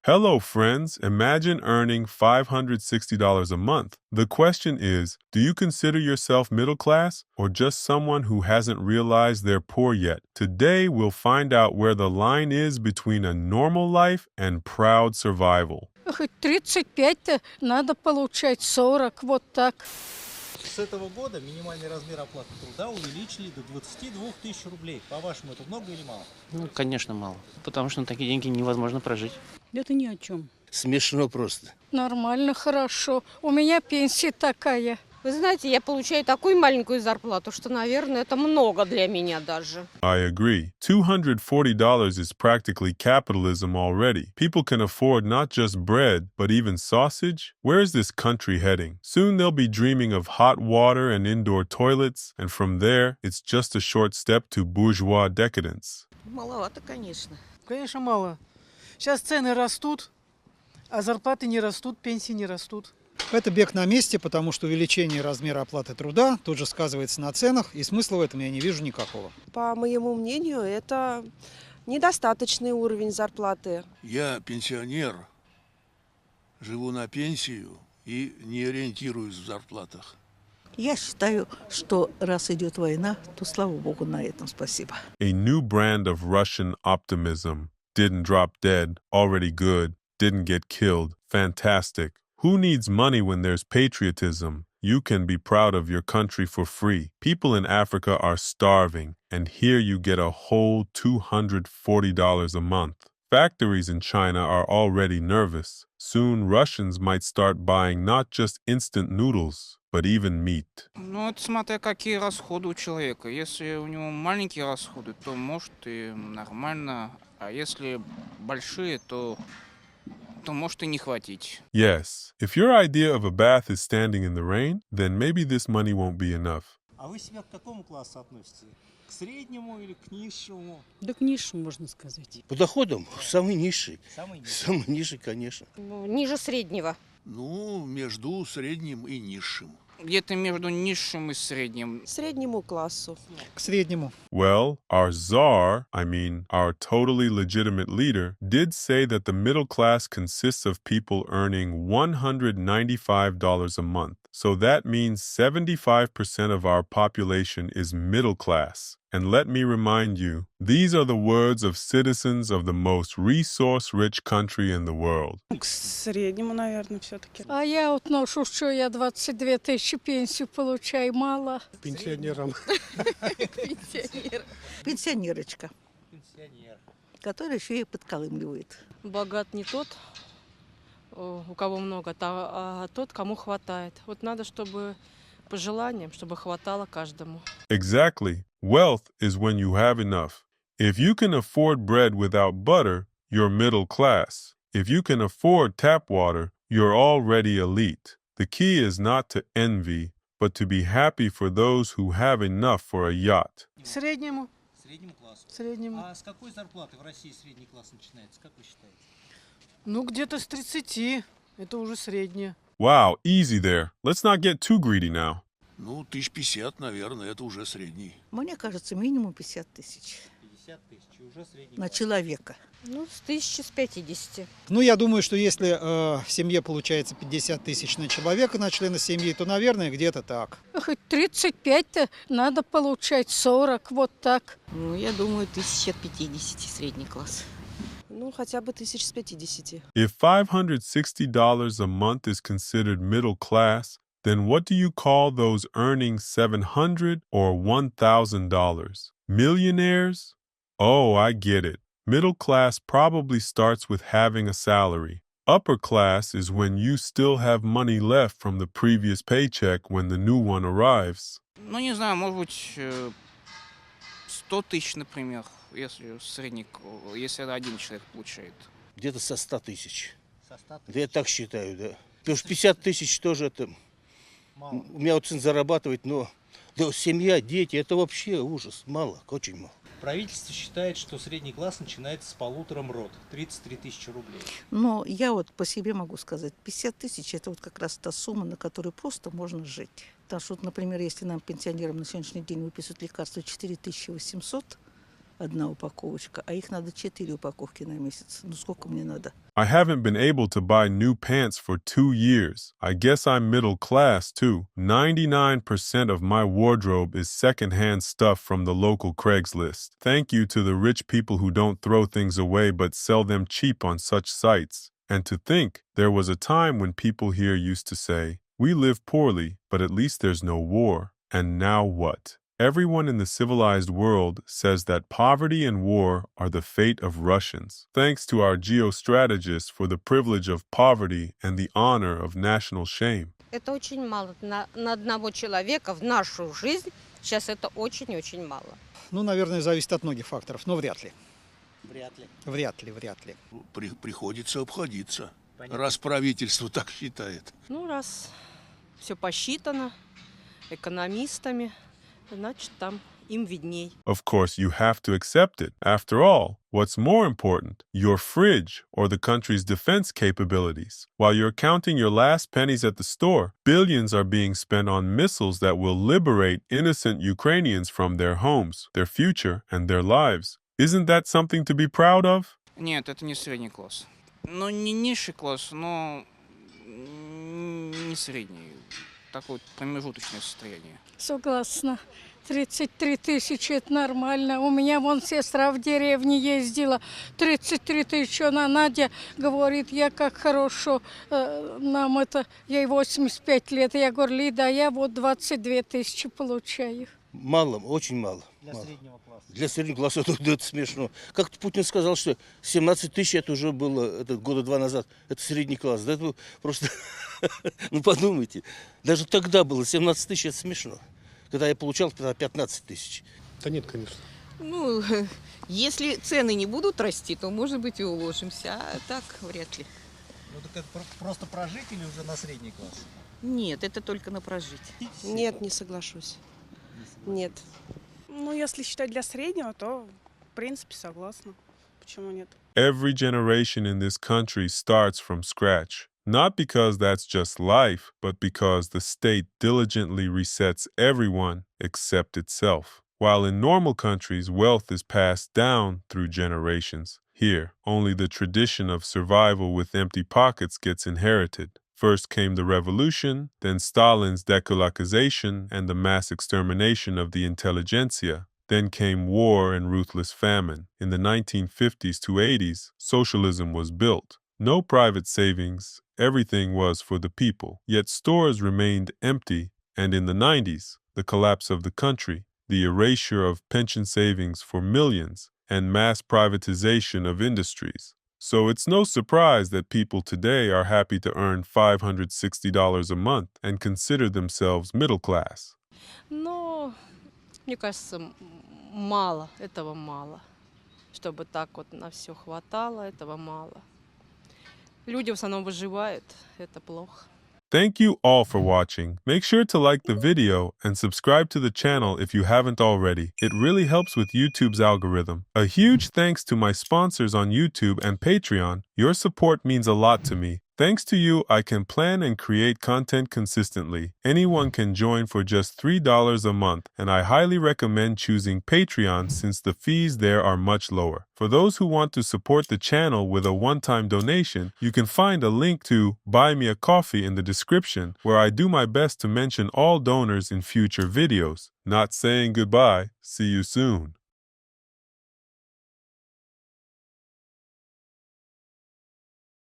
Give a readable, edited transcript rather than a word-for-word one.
Hello, friends. Imagine earning $560 a month. The question is, do you consider yourself middle class or just someone who hasn't realized they're poor yet? Today, we'll find out where the line is between a normal life and proud survival. Хоть 35-то надо получать 40, вот так. С этого года минимальный размер оплаты труда увеличили до 22 тысяч рублей. По-вашему, это много или мало? Ну, конечно, мало. Потому что на такие деньги невозможно прожить. Это ни о чем. Смешно просто. Нормально, хорошо. У меня пенсия такая. Вы знаете, я получаю такую маленькую зарплату, что, наверное, это много для меня даже. I agree. $240 is practically capitalism already. People can afford not just bread, but even sausage. Where is this country heading? Soon they'll be dreaming of hot water and indoor toilets, and from there, it's just a short step to bourgeois decadence. Маловато, конечно. Конечно, мало. Сейчас цены растут, а зарплаты не растут, пенсии не растут. Это бег на месте, потому что увеличение размера оплаты труда тут же сказывается на ценах, и смысла в этом я не вижу никакого. По моему мнению, это недостаточный уровень зарплаты. Я пенсионер, живу на пенсию и не ориентируюсь в зарплатах. Я считаю, что раз идет война, то слава богу на этом спасибо. A new brand of Russian optimism. Didn't drop dead, already good, didn't get killed, fantastic. Who needs money when there's patriotism? You can be proud of your country for free. People in Africa are starving, and here you get a whole $240 a month. Factories in China are already nervous. Soon Russians might start buying not just instant noodles, but even meat. Ну, это смотря какие расходы у человека. Если у него маленькие расходы, то может и нормально. А если большие, то может и не хватить. Yes, if your idea of a bath is standing in the rain, then maybe this money won't be enough. А вы себя к какому классу относите? К среднему или к низшему? Да к низшему, можно сказать. По доходам самый низший. Самый низкий. Самый низший, конечно. Ну, ниже среднего. Ну, между средним и низшим. Где-то между низшим и средним. Среднему классу. К среднему. Well, our czar, our totally legitimate leader, did say that the middle class consists of people earning $195 a month. So that means 75% of our population is middle class. And let me remind you, these are the words of citizens of the most resource-rich country in the world. К среднему, наверное, все-таки. А я отношу, что я 22 тысячи пенсию получаю, мало. Пенсионером. Пенсионерочка, Пенсионер. которая еще и подколымливает. Богат не тот, у кого много, а тот, кому хватает. Вот надо, чтобы по желаниям, чтобы хватало каждому. Exactly. Wealth is when you have enough. If you can afford bread without butter, you're middle class. If you can afford tap water, you're already elite. The key is not to envy, but to be happy for those who have enough for a yacht. Среднему. Среднему классу. Среднему. А с какой зарплаты в России средний класс начинается? Как вы считаете? Ну, где-то с 30. Это уже среднее. Wow, easy there. Let's not get too greedy now. Ну, 1050, наверное, это уже средний. Мне кажется, минимум 50 тысяч 50 тысяч, уже средний на класс. человека. Ну, с 1050. Ну, я думаю, что если в семье получается 50 тысяч на человека, на члена семьи, то, наверное, где-то так. Хоть 35-то надо получать 40, вот так. Ну, я думаю, 1050 средний класс. Ну, хотя бы 1050. If $560 a month is considered middle class, then what do you call those earning $700 or $1,000? Millionaires? Oh, I get it. Middle class probably starts with having a salary. Upper class is when you still have money left from the previous paycheck when the new one arrives. Ну, не знаю, может быть, 100 тысяч, например, если средний, если один человек получает. Где-то со 100 тысяч. Со 100 Да я так считаю, да. Потому что 50 тысяч тоже это... мало. У меня вот сын зарабатывает, но да, семья, дети, это вообще ужас. Мало, очень мало. Правительство считает, что средний класс начинается с 1,5 МРОТ, 33 тысячи рублей. Но я вот по себе могу сказать, 50 тысяч – это вот как раз та сумма, на которую просто можно жить. Потому что, вот, например, если нам, пенсионерам, на сегодняшний день выписывают лекарства 4800, одна упаковочка, а их надо 4 упаковки на месяц. Ну сколько мне надо? I haven't been able to buy new pants for 2 years. I guess I'm middle class too. 99% of my wardrobe is secondhand stuff from the local Craigslist. Thank you to the rich people who don't throw things away but sell them cheap on such sites. And to think, there was a time when people here used to say, "We live poorly, but at least there's no war." And now what? Everyone in the civilized world says that poverty and war are the fate of Russians. Thanks to our geostrategists for the privilege of poverty and the honor of national shame. Это очень мало. На одного человека в нашу жизнь сейчас это очень-очень мало. Ну, наверное, зависит от многих факторов, но вряд ли. Вряд ли. Вряд ли. Приходится обходиться, Понятно. раз правительство так считает. Ну, раз все посчитано экономистами, значит, там им видней. Of course, you have to accept it. After all, what's more important, your fridge or the country's defense capabilities? While you're counting your last pennies at the store, billions are being spent on missiles that will liberate innocent Ukrainians from their homes, their future, and their lives. Isn't that something to be proud of? Нет, это не средний класс. Ну, не низший класс, но не средний. Такое промежуточное состояние. Согласна. 33 тысячи – это нормально. У меня вон сестра в деревне ездила. 33 тысячи. Она, Надя, говорит, я как хорошо, нам это, ей 85 лет. Я говорю, Лида, я вот 22 тысячи получаю. Мало, очень мало. Для мало. среднего класса. Для среднего класса это смешно. Как-то Путин сказал, что 17 тысяч это уже было года 2 назад. Это средний класс. Да это просто, ну подумайте. Даже тогда было 17 тысяч, это смешно. Когда я получал 15 тысяч. Да нет, конечно. Ну, если цены не будут расти, то, может быть, и уложимся, а так вряд ли. Ну так это просто прожить или уже на средний класс? Нет, это только на прожить. Нет, не соглашусь. Нет. Ну, если считать для среднего, то, в принципе, согласна. Почему нет? Every generation in this country starts from scratch. Not because that's just life, but because the state diligently resets everyone except itself. While in normal countries, wealth is passed down through generations. Here, only the tradition of survival with empty pockets gets inherited. First came the revolution, then Stalin's dekulakization and the mass extermination of the intelligentsia. Then came war and ruthless famine. In the 1950s to 80s, socialism was built. No private savings, everything was for the people. Yet stores remained empty, and in the 90s, the collapse of the country, the erasure of pension savings for millions, and mass privatization of industries. So it's no surprise that people today are happy to earn $560 a month and consider themselves middle class. Но, мне кажется, мало, этого мало. Чтобы так вот на все хватало, этого мало. Люди в основном выживают, это плохо. Thank you all for watching. Make sure to like the video and subscribe to the channel if you haven't already. It really helps with YouTube's algorithm. A huge thanks to my sponsors on YouTube and Patreon. Your support means a lot to me. Thanks to you, I can plan and create content consistently. Anyone can join for just $3 a month, and I highly recommend choosing Patreon since the fees there are much lower. For those who want to support the channel with a one-time donation, you can find a link to Buy Me a Coffee in the description, where I do my best to mention all donors in future videos. Not saying goodbye. See you soon.